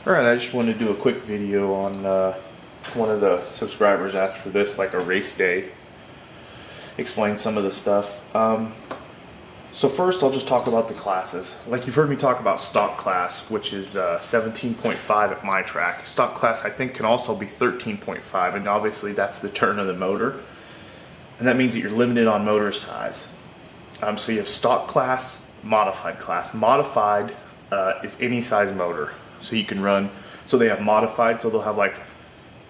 Alright, I just wanted to do a quick video on one of the subscribers asked for this, like a race day. Explain some of the stuff. So first I'll just talk about the classes. Like you've heard me talk about stock class, which is 17.5 at my track. Stock class I think can also be 13.5, and obviously that's the turn of the motor. And that means that you're limited on motor size. So you have stock class, modified class. Modified is any size motor. So you can run, so they have modified, so they'll have like,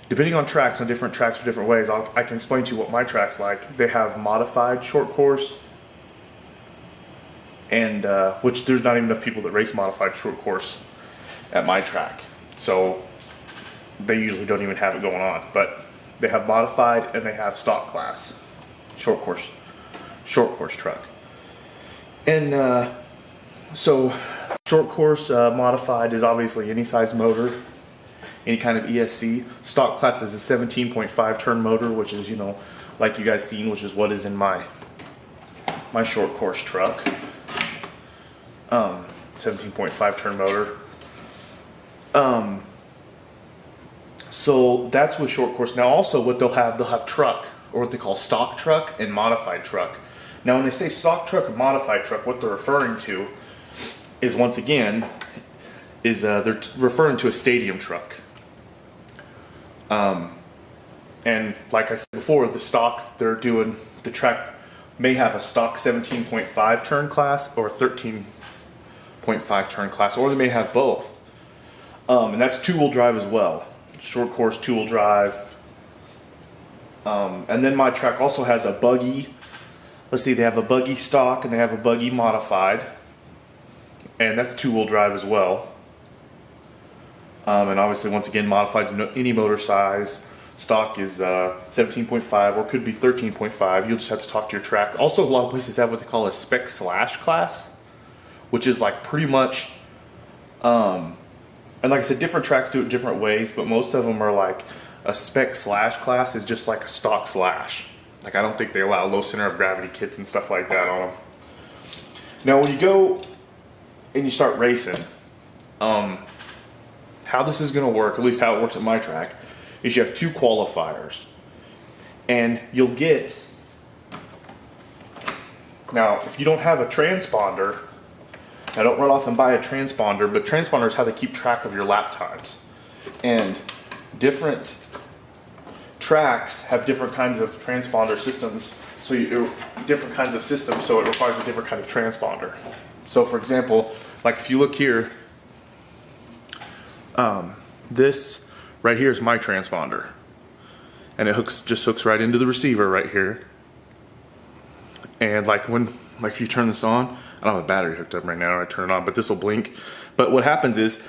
depending on tracks, on different tracks or different ways, I can explain to you what my track's like. They have modified short course, and which there's not even enough people that race modified short course at my track. So they usually don't even have it going on, but they have modified and they have stock class, short course truck. And so short course modified is obviously any size motor, any kind of ESC. Stock class is a 17.5 turn motor, which is, you know, like you guys seen, which is what is in my short course truck. 17.5 turn motor. So that's with short course. Now also what they'll have truck, or what they call stock truck and modified truck. Now when they say stock truck and modified truck, what they're referring to is, once again, is they're referring to a stadium truck. And like I said before, the stock, they're doing, the track may have a stock 17.5 turn class or a 13.5 turn class, or they may have both. And that's two-wheel drive as well. Short course two-wheel drive. And then my track also has a buggy. Let's see, they have a buggy stock and they have a buggy modified. And that's two-wheel drive as well. And obviously, once again, modified is any motor size. Stock is 17.5 or could be 13.5. You'll just have to talk to your track. Also, a lot of places have what they call a spec slash class, which is like pretty much, and like I said, different tracks do it different ways, but most of them are like a spec slash class is just like a stock slash. Like, I don't think they allow low center of gravity kits and stuff like that on them. Now, when you go and you start racing, how this is going to work, at least how it works at my track, is you have two qualifiers. And you'll get, now if you don't have a transponder, now don't run off and buy a transponder, but transponder is how they keep track of your lap times. And different tracks have different kinds of transponder systems, so different kinds of systems, so it requires a different kind of transponder. So for example, like if you look here, this right here is my transponder, and it just hooks right into the receiver right here. And like if you turn this on, I don't have a battery hooked up right now, I turn it on, but this will blink. But what happens is,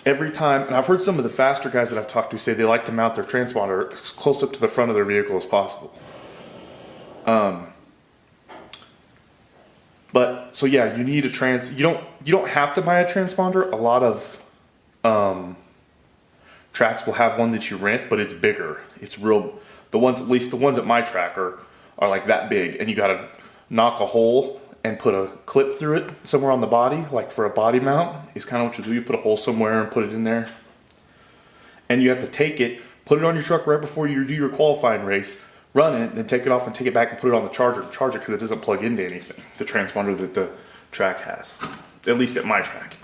every time, and I've heard some of the faster guys that I've talked to say they like to mount their transponder as close up to the front of their vehicle as possible. But so yeah, you need a you don't have to buy a transponder. A lot of tracks will have one that you rent, but it's bigger. It's real. The ones, at least the ones at my track, are like that big, and you got to knock a hole and put a clip through it somewhere on the body, like for a body mount, is kind of what you do. You put a hole somewhere and put it in there. And you have to take it, put it on your truck right before you do your qualifying race, run it, then take it off and take it back and put it on the charger to charge it, because it doesn't plug into anything, the transponder that the track has, at least at my track.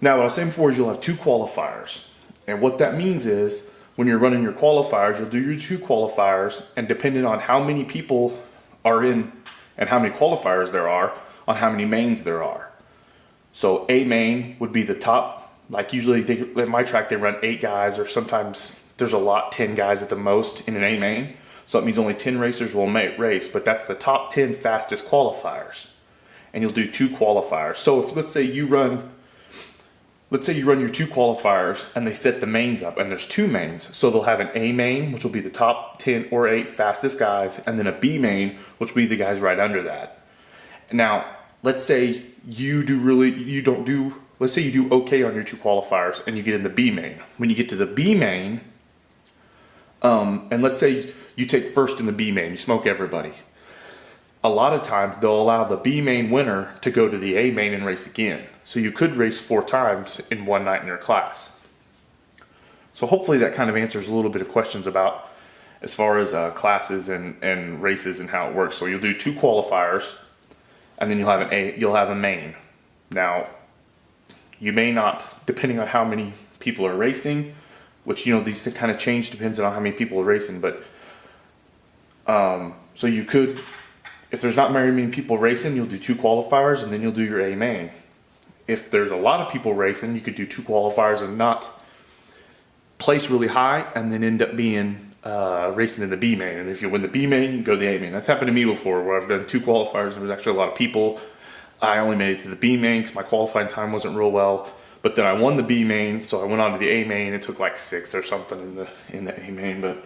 Now, what I was saying before is you'll have two qualifiers. And what that means is, when you're running your qualifiers, you'll do your two qualifiers, and depending on how many people are in and how many qualifiers there are, on how many mains there are. So A main would be the top, like usually at my track they run 8 guys, or sometimes there's a lot, 10 guys at the most in an A main. So it means only 10 racers will race, but that's the top 10 fastest qualifiers. And you'll do two qualifiers. So if let's say you run your two qualifiers and they set the mains up, and there's two mains, so they'll have an A main, which will be the top 10 or 8 fastest guys, and then a B main, which will be the guys right under that. Now, let's say you do okay on your two qualifiers and you get in the B main. When you get to the B main, and let's say you take first in the B main, you smoke everybody. A lot of times they'll allow the B main winner to go to the A main and race again. So you could race 4 times in one night in your class. So hopefully that kind of answers a little bit of questions about as far as classes and races and how it works. So you'll do 2 qualifiers, and then you'll have a main. Now, you may not, depending on how many people are racing, which, you know, these kind of change depends on how many people are racing, but so you could, if there's not very many people racing, you'll do 2 qualifiers and then you'll do your A main. If there's a lot of people racing, you could do 2 qualifiers and not place really high and then end up being racing in the B main. And if you win the B main, you go to the A main. That's happened to me before, where I've done 2 qualifiers. There was actually a lot of people. I only made it to the B main because my qualifying time wasn't real well. But then I won the B main, so I went on to the A main. It took like 6 or something in the A main. But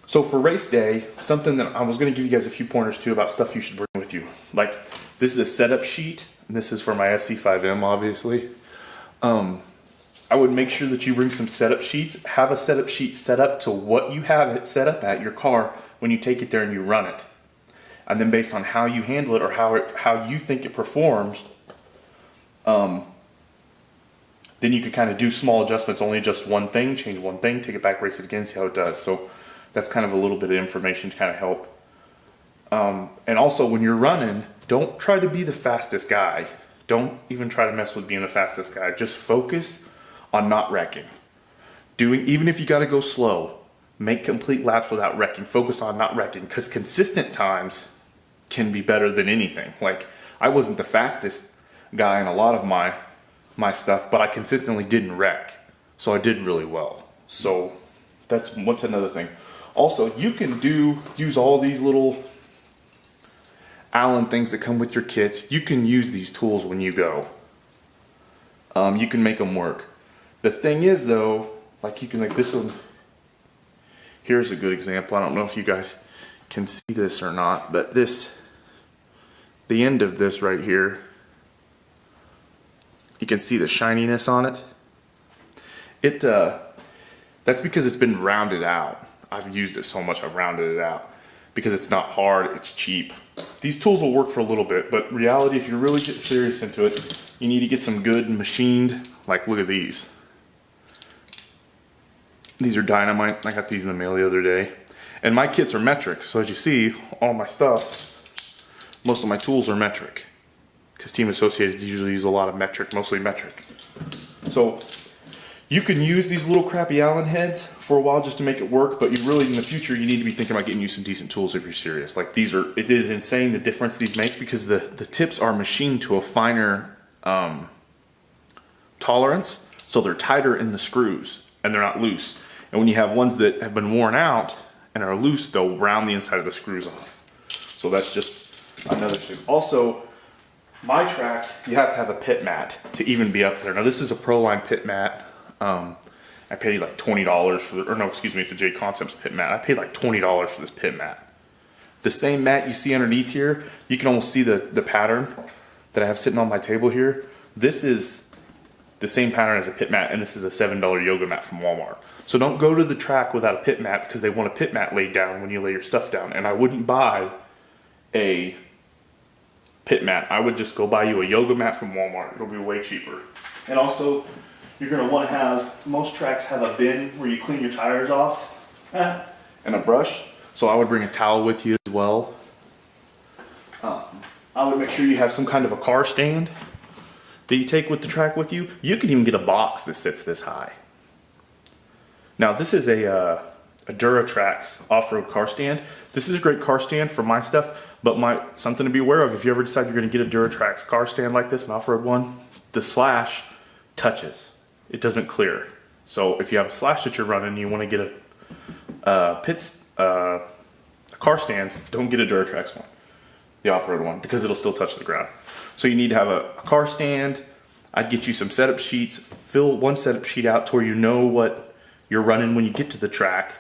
so for race day, something that I was going to give you guys a few pointers too about stuff you should bring with you. Like, this is a setup sheet, and this is for my SC5M, obviously. I would make sure that you bring some setup sheets. Have a setup sheet set up to what you have it set up at your car when you take it there and you run it. And then based on how you handle it or how you think it performs, then you could kind of do small adjustments, only adjust one thing, change one thing, take it back, race it again, see how it does. So that's kind of a little bit of information to kind of help. And also when you're running, don't try to be the fastest guy. Don't even try to mess with being the fastest guy. Just focus on not wrecking. Even if you got to go slow, make complete laps without wrecking. Focus on not wrecking, because consistent times can be better than anything. Like, I wasn't the fastest guy in a lot of my stuff, but I consistently didn't wreck, so I did really well. So that's what's another thing. Also, you can use all these little Allen things that come with your kits. You can use these tools when you go. You can make them work. The thing is, though, like, you can, like, this one. Here's a good example. I don't know if you guys can see this or not, but the end of this right here, you can see the shininess on it. That's because it's been rounded out. I've used it so much, I've rounded it out. Because it's not hard, it's cheap. These tools will work for a little bit, but reality, if you really get serious into it, you need to get some good machined, like, look at these. These are Dynamite. I got these in the mail the other day. And my kits are metric, so as you see, all my stuff, most of my tools are metric. Because Team Associated usually use a lot of metric, mostly metric. So you can use these little crappy Allen heads for a while just to make it work, but you really, in the future, you need to be thinking about getting you some decent tools if you're serious. Like, it is insane the difference these make, because the tips are machined to a finer tolerance, so they're tighter in the screws and they're not loose. And when you have ones that have been worn out and are loose, they'll round the inside of the screws off. So that's just another thing. Also, my track, you have to have a pit mat to even be up there. Now, this is a Proline pit mat. I paid like $20 for it's a J Concepts pit mat. I paid like $20 for this pit mat. The same mat you see underneath here, you can almost see the pattern that I have sitting on my table here. This is the same pattern as a pit mat, and this is a $7 yoga mat from Walmart. So don't go to the track without a pit mat, because they want a pit mat laid down when you lay your stuff down. And I wouldn't buy a pit mat. I would just go buy you a yoga mat from Walmart. It'll be way cheaper. And also, you're going to want to have, most tracks have a bin where you clean your tires off and a brush. So I would bring a towel with you as well. I would make sure you have some kind of a car stand that you take with the track with you. You can even get a box that sits this high. Now, this is a Duratrax off-road car stand. This is a great car stand for my stuff, but something to be aware of, if you ever decide you're going to get a Duratrax car stand like this, an off-road one, the slash touches. It doesn't clear. So if you have a slash that you're running and you want to get a car stand, don't get a Duratrax one, the off-road one, because it'll still touch the ground. So you need to have a car stand. I'd get you some setup sheets. Fill one setup sheet out to where you know what you're running when you get to the track,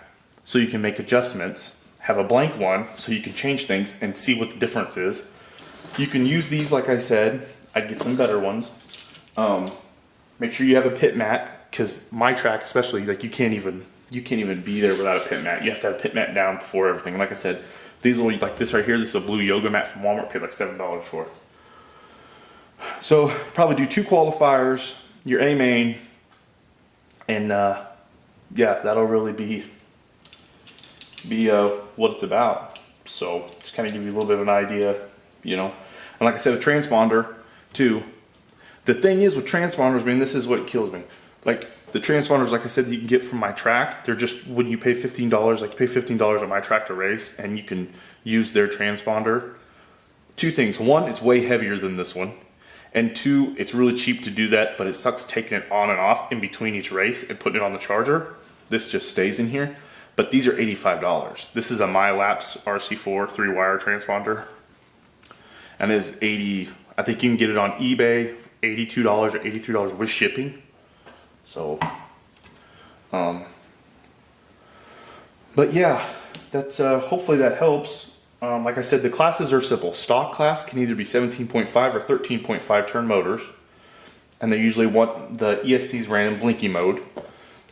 so you can make adjustments. Have a blank one so you can change things and see what the difference is. You can use these, like I said. I'd get some better ones. Make sure you have a pit mat, because my track especially, like, you can't even be there without a pit mat. You have to have a pit mat down before everything. Like I said, these will, like this right here, this is a blue yoga mat from Walmart, paid like $7 for it. So probably do 2 qualifiers, your A main, and yeah, that'll really be what it's about. So just kind of give you a little bit of an idea, you know. And like I said, a transponder too. The thing is with transponders, man, this is what kills me. Like the transponders, like I said, you can get from My Track. They're just when you pay $15, like you pay $15 on My Track to race, and you can use their transponder. Two things: one, it's way heavier than this one, and two, it's really cheap to do that. But it sucks taking it on and off in between each race and putting it on the charger. This just stays in here. But these are $85. This is a MyLapse RC4 3-wire transponder, and it is 80. I think you can get it on eBay, $82 or $83 with shipping. So, but yeah, that's hopefully that helps. Like I said, the classes are simple. Stock class can either be 17.5 or 13.5 turn motors, and they usually want the ESC's ran in blinky mode.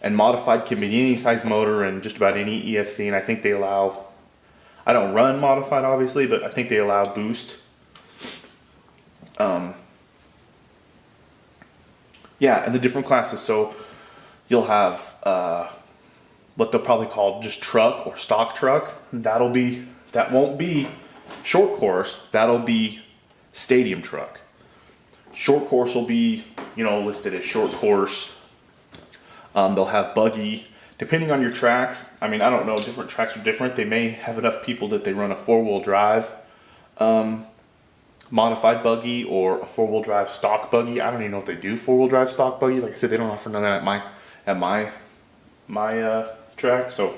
And modified can be any size motor and just about any ESC, and I think they allow, I don't run modified obviously, but I think they allow boost. Yeah, and the different classes. So you'll have what they'll probably call just truck or stock truck. That won't be short course. That'll be stadium truck. Short course will be, you know, listed as short course. They'll have buggy, depending on your track. I mean, I don't know, different tracks are different. They may have enough people that they run a 4-wheel drive modified buggy or a 4-wheel drive stock buggy. I don't even know if they do 4-wheel drive stock buggy. Like I said, they don't offer none of that at my track. So,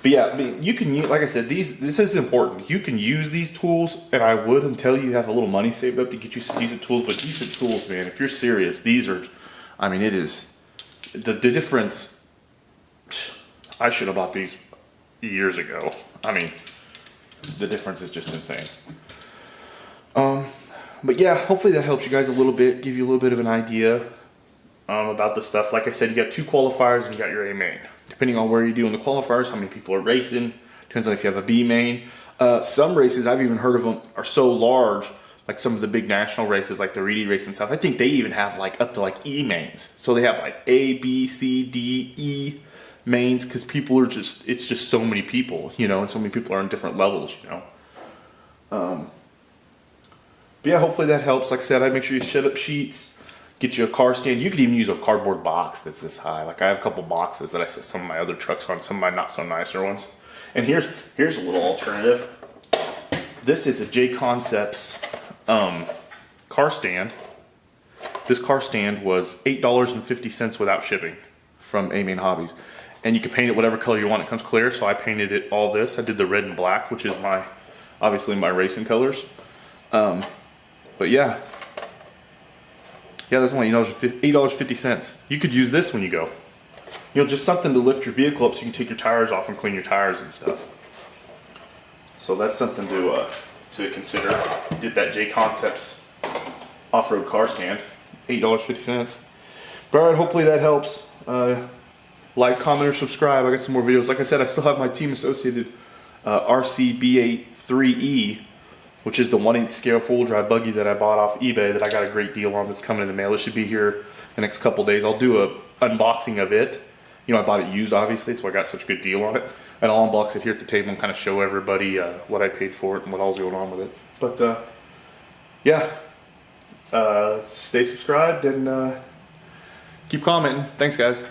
but yeah, I mean, you can use, like I said, this is important. You can use these tools, and I would until you have a little money saved up to get you some decent tools. But decent tools, man, if you're serious, these are, I mean, it is. The difference, I should have bought these years ago. I mean, the difference is just insane. But yeah, hopefully that helps you guys a little bit, give you a little bit of an idea about the stuff. Like I said, you got 2 qualifiers and you got your A main. Depending on where you do in the qualifiers, how many people are racing, depends on if you have a B main. Some races, I've even heard of them, are so large, like some of the big national races, like the Reedy race and stuff. I think they even have like up to like E mains. So they have like A, B, C, D, E mains, because people are just, it's just so many people, you know, and so many people are on different levels, you know. But yeah, hopefully that helps. Like I said, I'd make sure you set up sheets, get you a car stand. You could even use a cardboard box that's this high. Like I have a couple boxes that I set some of my other trucks on, some of my not so nicer ones. And here's a little alternative. This is a J Concepts car stand. This car stand was $8.50 without shipping from A Main Hobbies. And you can paint it whatever color you want. It comes clear, so I painted it all this. I did the red and black, which is obviously my racing colors. But yeah, that's only $8.50. You could use this when you go. You know, just something to lift your vehicle up so you can take your tires off and clean your tires and stuff. So that's something to consider. Did that J Concepts off-road car stand, $8.50. But all right, hopefully that helps. Like, comment, or subscribe. I got some more videos. Like I said, I still have my Team Associated RC B8 3E, which is the 1/8 scale 4-wheel drive buggy that I bought off eBay that I got a great deal on that's coming in the mail. It should be here the next couple days. I'll do a unboxing of it. You know, I bought it used, obviously, so I got such a good deal on it. And I'll unbox it here at the table and kind of show everybody what I paid for it and what all's going on with it. But, yeah. Stay subscribed and keep commenting. Thanks, guys.